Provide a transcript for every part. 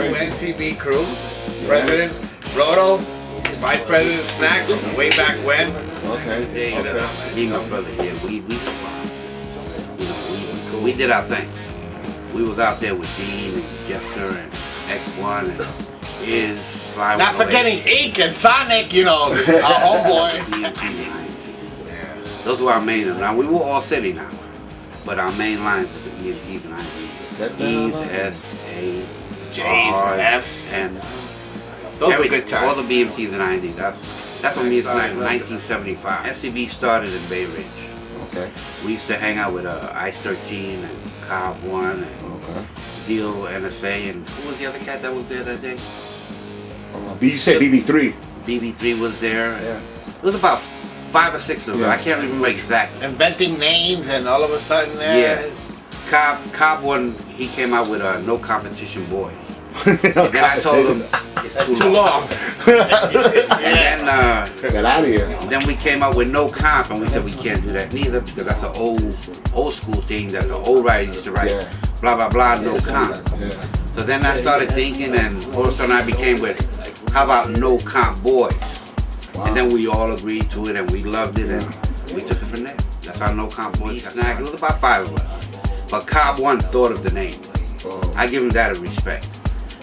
NCB crew. President Roto, Vice President Snak, way back when. Okay. Me and my brother here, we we did our thing. We was out there with Dean and Jester and X1 and Iz. Not forgetting Ink and Sonic, you know, our homeboy. Those were our main. Now we were all city now, but our main lines were the EMTs and IDs. E's, S, A's, J's, R's, F's. M's. Those were good times. All the BMTs and IDs. That's when me and Snak in 1975. SCB started in Bay Ridge. Okay. We used to hang out with Ice 13 and Cobb 1 and Deal NSA and who was the other cat that was there that day? You said BB3. BB3 was there. Yeah. It was about 5 or 6 of them. I can't remember exactly. Inventing names and all of a sudden Cobb 1, he came out with No Competition Boys. And then I told him it's too long. And then get out of here. Then we came out with No Comp, and we said we can't do that neither because that's an old school thing that the old writers used to write. Blah blah blah, No Comp. So then I started thinking, and all of a sudden I became with, how about No Comp Boys? And then we all agreed to it, and we loved it, and we took it from there. That's how No Comp Boys Snak. It was about 5 of us, but Cobb 1 thought of the name. I give him that a respect.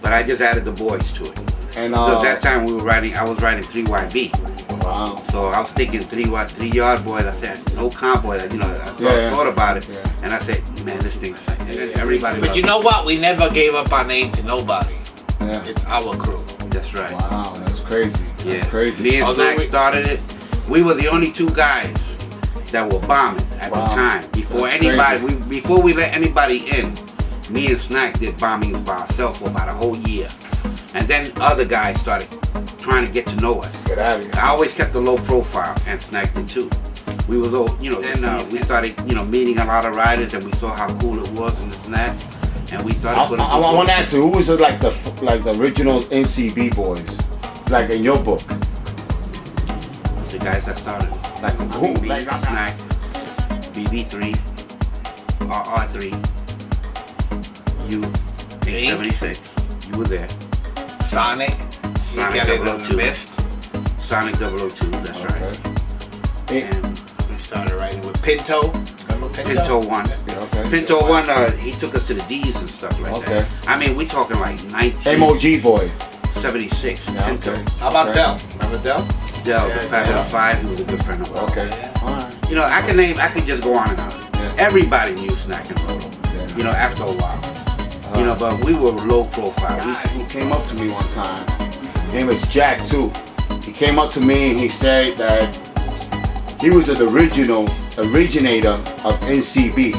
But I just added the boys to it. And at that time I was writing 3YB. Wow. So I was thinking 3-yard boys. I said No Comp Boys. You know, I thought about it, and I said, man, this thing's sick. And then everybody. But you know what? We never gave up our name to nobody. Yeah. It's our crew. That's right. Wow, that's crazy. That's crazy. Me and Snak started it. We were the only 2 guys that were bombing at the time. Before anybody, before we let anybody in. Me and Snak did bombings by ourselves for about a whole year. And then other guys started trying to get to know us. Get out of here. I always kept a low profile, and Snak did too. We was all, you know, then we started, you know, meeting a lot of riders, and we saw how cool it was and this and that. And we started putting I want to ask you, who was like the original NCB boys? Like in your book? The guys that started. Like who? Like Snak, BB3, RR3. You, 876, you were there. Sonic 002. Sonic 002, that's right. And we started writing with Pinto. Remember Pinto 1. Pinto 1, he took us to the D's and stuff like that. I mean, we talking like MOG boy. 76. Pinto. How about Del? Remember Del? Del, the Fabulous 5, he was a good friend of ours. Alright. You know, I could just go on and on. Everybody knew Snak and Roto. You know, after a while. You know, but we were low profile. He came up to me one time. His name was Jack too. He came up to me and he said that he was the originator of NCB.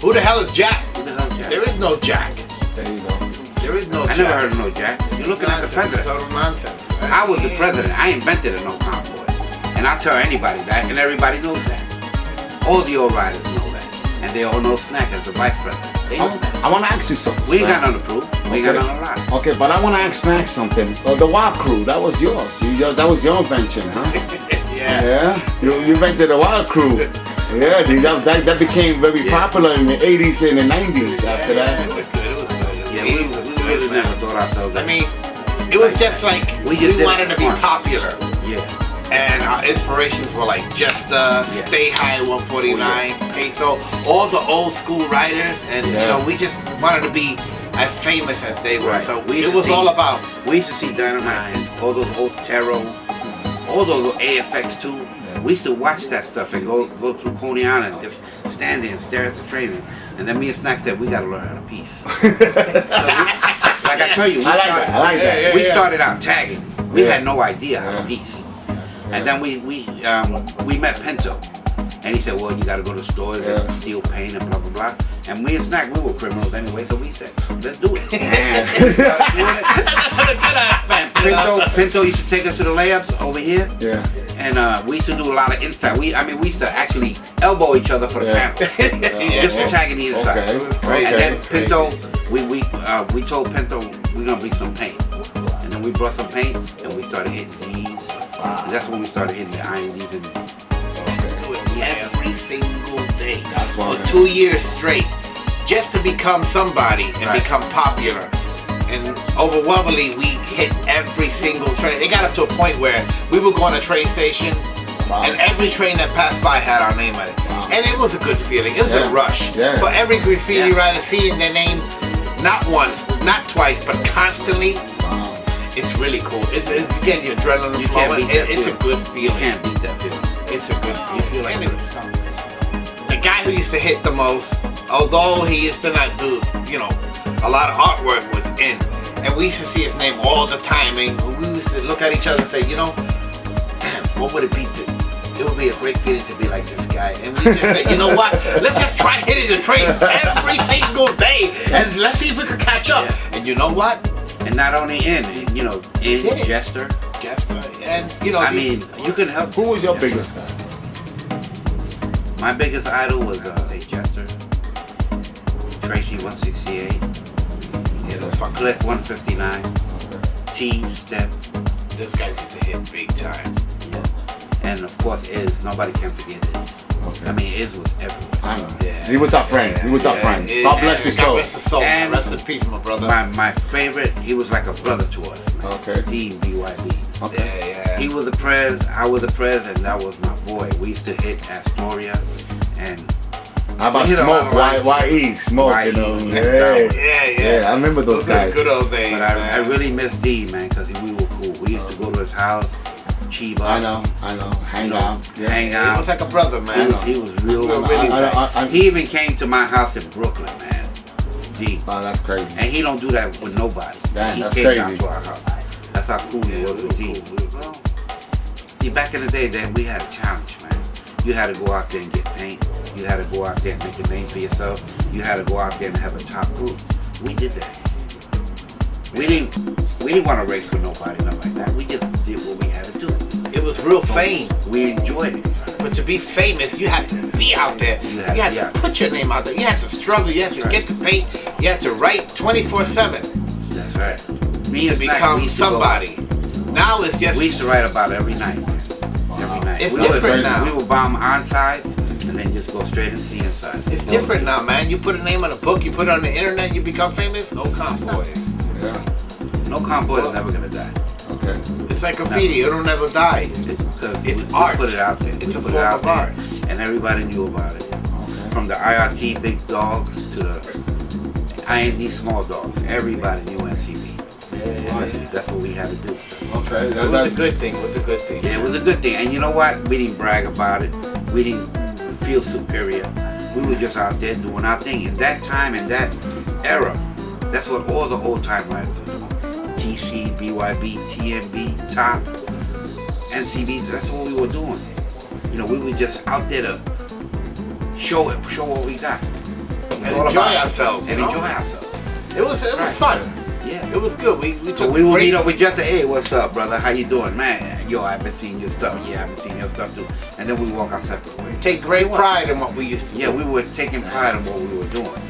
Who the hell is Jack? Who the hell is Jack? There is no Jack. There you go. There is no Jack. I never heard of no Jack. You're looking at the president. Total nonsense. I was the president. I invented a No Comp Boy. And I tell anybody that, and everybody knows that. All the old riders know that. And they all know Snak as the vice president. They know that. I want to ask you something. We ain't got nothing to prove. We ain't got nothing to lie. Okay, but I want to ask Snak something. The Wild Crew, that was yours. That was your invention, huh? Yeah. You invented the Wild Crew. Yeah, that became very popular in the 80s and the 90s after that. It was good. It was good. Yeah, we really never thought ourselves that. I mean, it was just like we wanted to be popular. Yeah. And our inspirations were like Stay High 149, Peso, all the old school writers, and you know, we just wanted to be as famous as they were. So it was all about. We used to see Dynamite and all those old Tarot, all those AFX too. We used to watch that stuff and go through Coney Island and just stand there and stare at the train. And then me and Snak said, we gotta learn how to piece. Like I tell you, I like that. We started out tagging. We had no idea how to piece. And then we met Pinto, and he said, well, you got to go to stores and steal paint and blah blah blah. And me and Snak, we were criminals anyway, so we said, let's do it. Pinto used to take us to the layups over here. Yeah. And we used to do a lot of inside. We used to actually elbow each other for the panel, just for tagging the inside. And then Pinto, we told Pinto we're gonna bring some paint, and then we brought some paint and we started hitting these. And that's when we started hitting the INDs and every single day for 2 years straight. just to become somebody and become popular. And overwhelmingly, we hit every single train. It got up to a point where we would go on a train station, and every train that passed by had our name on it. And it was a good feeling. It was a rush. For every graffiti writer seeing their name, not once, not twice, but constantly, it's really cool. It's again, your adrenaline flowing. It's a good feeling. You can't beat that feeling. It's a good feeling. The guy who used to hit the most, although he used to not do, a lot of artwork was in. And we used to see his name all the time. And we used to look at each other and say, damn, what would it be it would be a great feeling to be like this guy. And we just said, you know what? Let's just try hitting the trains every single day. And let's see if we could catch up. And you know what? And not only in Jester. And, I mean, you can help. Who was your biggest guy? My biggest idol was, Jester. Tracy 168. Cliff 159. T Step. Those guys used to hit big time. And of course, nobody can forget Iz. Okay. I mean, Iz was everywhere. I know. Yeah. He was our friend. He was our friend. God bless his soul. God bless his soul. And rest in peace, my brother. My favorite, he was like a brother to us. Man. Okay. Dean BYB. Okay. Yeah. He was a prez, I was a prez, and that was my boy. We used to hit Astoria, and how about Smoke? Y.E. Smoke, Yeah, I remember those guys. Good old days. But I really miss D, man, because we were cool. We used to go to his house. Chiba. I know. Hang out. Hang out. He was like a brother, man. He was really tight. He even came to my house in Brooklyn, man. D. Oh, that's crazy. And he don't do that with nobody. Damn, he that's came crazy. down to our house. That's how cool he was with D. Well, see, back in the day, we had a challenge, man. You had to go out there and get paint. You had to go out there and make a name for yourself. You had to go out there and have a top group. We did that. We didn't want to race with nobody, nothing like that. We just did what we had to do. It was real fame. We enjoyed it. But to be famous, you had to be out there. You had to put your name out there. You had to struggle. You had to get the paint. You had to write 24/7. That's right. Me to become somebody. Now it's just. We used to write about it every night. Every night. It's different now. We would bomb on side and then just go straight and see inside. It's different now, man. You put a name on a book, you put it on the internet, you become famous. No convoys. Yeah. No convoy is never gonna die. Okay. It's like graffiti. It'll never die. It's art. We put it out there. It's a form of art. And everybody knew about it. Okay. From the IRT big dogs to the IND small dogs. Everybody knew NCB. That's what we had to do. Okay. It was a good thing. It was a good thing. Yeah, it was a good thing. And you know what? We didn't brag about it. We didn't feel superior. We were just out there doing our thing. In that time, in that era, that's what all the old time riders were doing. TC, BYB, TMB, Top, NCB, that's what we were doing. We were just out there to show what we got. And enjoy ourselves. And enjoy ourselves. It was fun. Yeah. It was good. We would meet up with just hey, what's up, brother? How you doing? Man, yo, I've been seeing your stuff. Yeah, I've been seeing your stuff too. And then we walk our separate ways. Take great pride in what we used to do. Yeah, we were taking pride in what we were doing.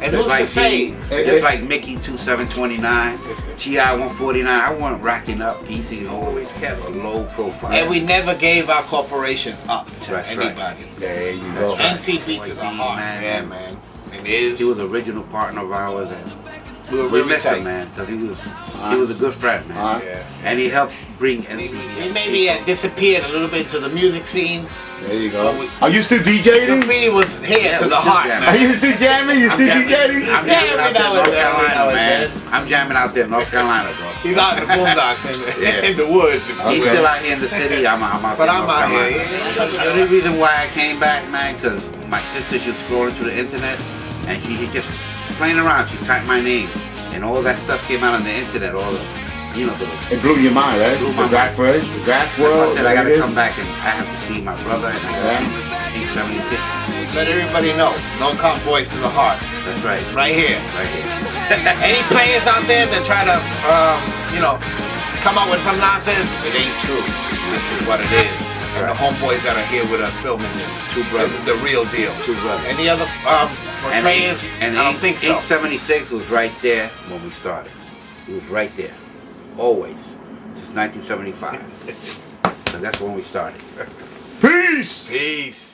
And who's to say? Just like Mickey 2729, TI 149, I wasn't racking up PC, always kept a low profile. And we never gave our corporation up to anybody. Right. There you go. NCB to the heart. Yeah, man. He was an original partner of ours, and we miss him, man, because he was a good friend, man. And he helped bring NCB. He maybe had disappeared a little bit to the music scene. There you go. Are you still DJing? Graffiti was here to the heart, man. Are you still jamming? You still DJing? I'm jamming out there in North Carolina, man. I'm jamming out there in North Carolina, bro. He's out in the boondocks in the woods. He's still out here in the city. I'm out there. But I'm out here. The only reason why I came back, man, because my sister, she was scrolling through the internet, and she just playing around. She typed my name, and all that stuff came out on the internet. All the it blew your mind, right? The graph world. I said I gotta come back and I have to see my brother, and he's 76. Let everybody know. No convoys to the heart. That's right. Right here. Right here. Any players out there that try to, come up with some nonsense, it ain't true. This is what it is. And the homeboys that are here with us filming this, two brothers. This is the real deal. Two brothers. Any other portrayers? And I don't think so. 876 was right there when we started. It was right there. Always. Since 1975. So that's when we started. Peace! Peace.